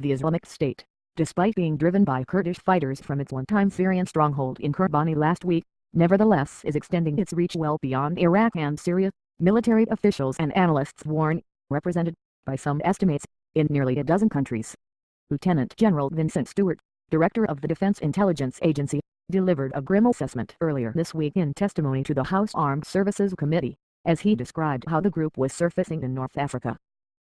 the Islamic State, despite being driven by Kurdish fighters from its one-time Syrian stronghold in Kobani last week, nevertheless is extending its reach well beyond Iraq and Syria, military officials and analysts warn, represented, by some estimates, in nearly a dozen countries. Lieutenant General Vincent Stewart, director of the Defense Intelligence Agency, delivered a grim assessment earlier this week in testimony to the House Armed Services Committee, as he described how the group was surfacing in North Africa.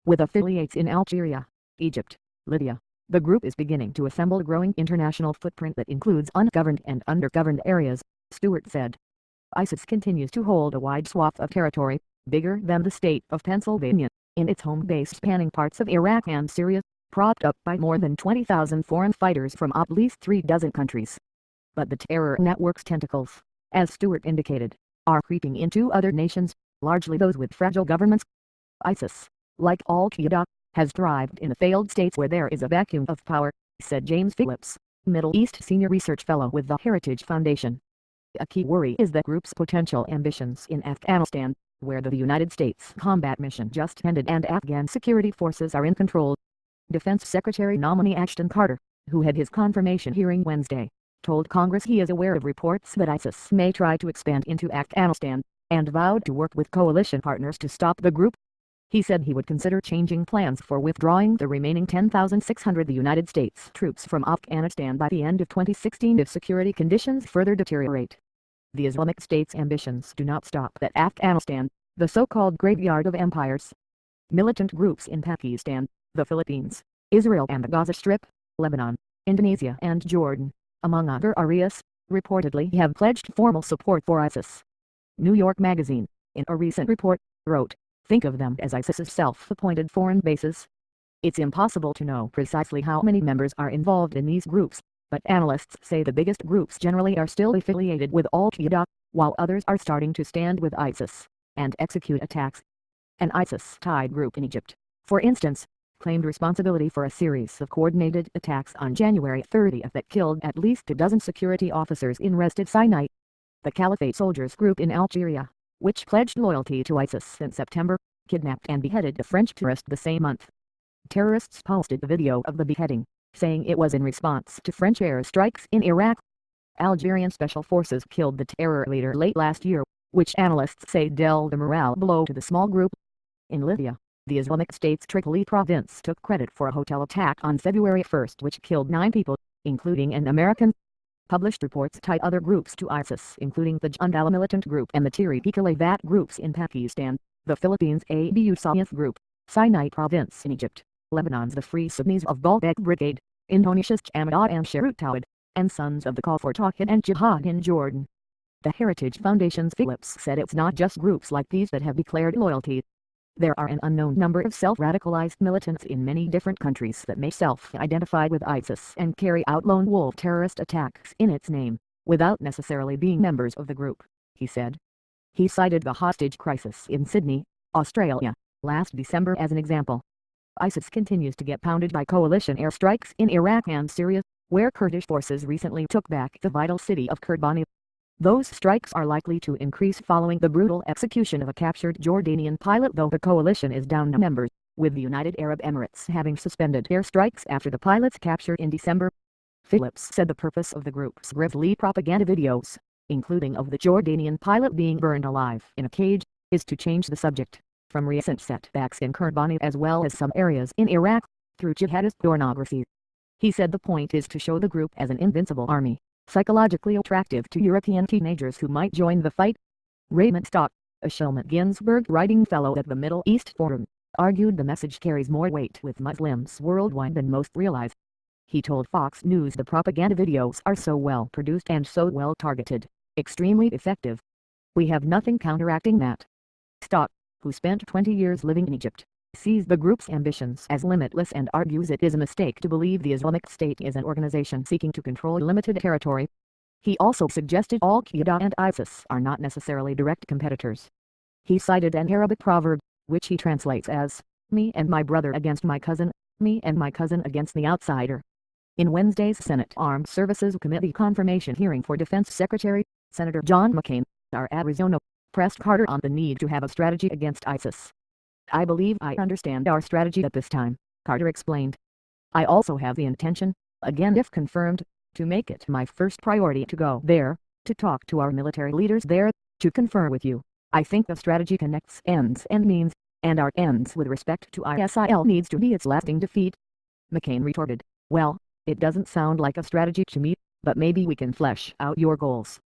With affiliates in Algeria, Egypt, Libya, the group is beginning to assemble a growing international footprint that includes ungoverned and undergoverned areas, Stewart said. ISIS continues to hold a wide swath of territory, bigger than the state of Pennsylvania, in its home base spanning parts of Iraq and Syria, propped up by more than 20,000 foreign fighters from at least 36 countries. But the terror network's tentacles, as Stewart indicated, are creeping into other nations, largely those with fragile governments. ISIS, like Al-Qaeda, has thrived in the failed states where there is a vacuum of power, said James Phillips, Middle East Senior Research Fellow with the Heritage Foundation. A key worry is the group's potential ambitions in Afghanistan, where the United States combat mission just ended and Afghan security forces are in control. Defense Secretary nominee Ashton Carter, who had his confirmation hearing Wednesday, told Congress he is aware of reports that ISIS may try to expand into Afghanistan, and vowed to work with coalition partners to stop the group. He said he would consider changing plans for withdrawing the remaining 10,600 United States troops from Afghanistan by the end of 2016 if security conditions further deteriorate. The Islamic State's ambitions do not stop at Afghanistan, the so-called graveyard of empires. Militant groups in Pakistan, the Philippines, Israel and the Gaza Strip, Lebanon, Indonesia and Jordan, among other areas, reportedly have pledged formal support for ISIS. New York Magazine, in a recent report, wrote, "Think of them as ISIS's self-appointed foreign bases." It's impossible to know precisely how many members are involved in these groups, but analysts say the biggest groups generally are still affiliated with Al-Qaeda, while others are starting to stand with ISIS and execute attacks. An ISIS-tied group in Egypt, for instance, claimed responsibility for a series of coordinated attacks on January 30 that killed at least a dozen security officers in Rested Sinai. The Caliphate Soldiers group in Algeria, which pledged loyalty to ISIS in September, kidnapped and beheaded a French tourist the same month. Terrorists posted the video of the beheading, saying it was in response to French airstrikes in Iraq. Algerian special forces killed the terror leader late last year, which analysts say dealt a morale blow to the small group. In Libya, the Islamic State's Tripoli province took credit for a hotel attack on February 1 which killed 9 people, including an American. Published reports tie other groups to ISIS including the Jund al-Militant group and the Tehrik-i-Talibat groups in Pakistan, the Philippines' Abu Sayyaf group, Sinai province in Egypt, Lebanon's the Free Sunnis of Baalbek Brigade, Indonesia's Jamaat Ansharut Tawhid, and Sons of the Call for Tawhid and Jihad in Jordan. The Heritage Foundation's Phillips said it's not just groups like these that have declared loyalty. There are an unknown number of self-radicalized militants in many different countries that may self-identify with ISIS and carry out lone wolf terrorist attacks in its name, without necessarily being members of the group, he said. He cited the hostage crisis in Sydney, Australia, last December as an example. ISIS continues to get pounded by coalition airstrikes in Iraq and Syria, where Kurdish forces recently took back the vital city of Kobani. Those strikes are likely to increase following the brutal execution of a captured Jordanian pilot, though the coalition is down to members, with the United Arab Emirates having suspended airstrikes after the pilot's capture in December. Phillips said the purpose of the group's grisly propaganda videos, including of the Jordanian pilot being burned alive in a cage, is to change the subject, from recent setbacks in Kobani as well as some areas in Iraq, through jihadist pornography. He said the point is to show the group as an invincible army, psychologically attractive to European teenagers who might join the fight. Raymond Stock, a Shulman Ginsburg Writing Fellow at the Middle East Forum, argued the message carries more weight with Muslims worldwide than most realize. He told Fox News the propaganda videos are so well produced and so well targeted, extremely effective. We have nothing counteracting that. Stock, who spent 20 years living in Egypt, sees the group's ambitions as limitless and argues it is a mistake to believe the Islamic State is an organization seeking to control limited territory. He also suggested Al-Qaeda and ISIS are not necessarily direct competitors. He cited an Arabic proverb, which he translates as, "Me and my brother against my cousin, me and my cousin against the outsider." In Wednesday's Senate Armed Services Committee confirmation hearing for Defense Secretary, Senator John McCain, our Arizona, pressed Carter on the need to have a strategy against ISIS. "I believe I understand our strategy at this time," Carter explained. I also have the intention, again if confirmed, to make it my first priority to go there, to talk to our military leaders there, to confer with you. I think the strategy connects ends and means, and our ends with respect to ISIL needs to be its lasting defeat." McCain retorted, "Well, it doesn't sound like a strategy to me, but maybe we can flesh out your goals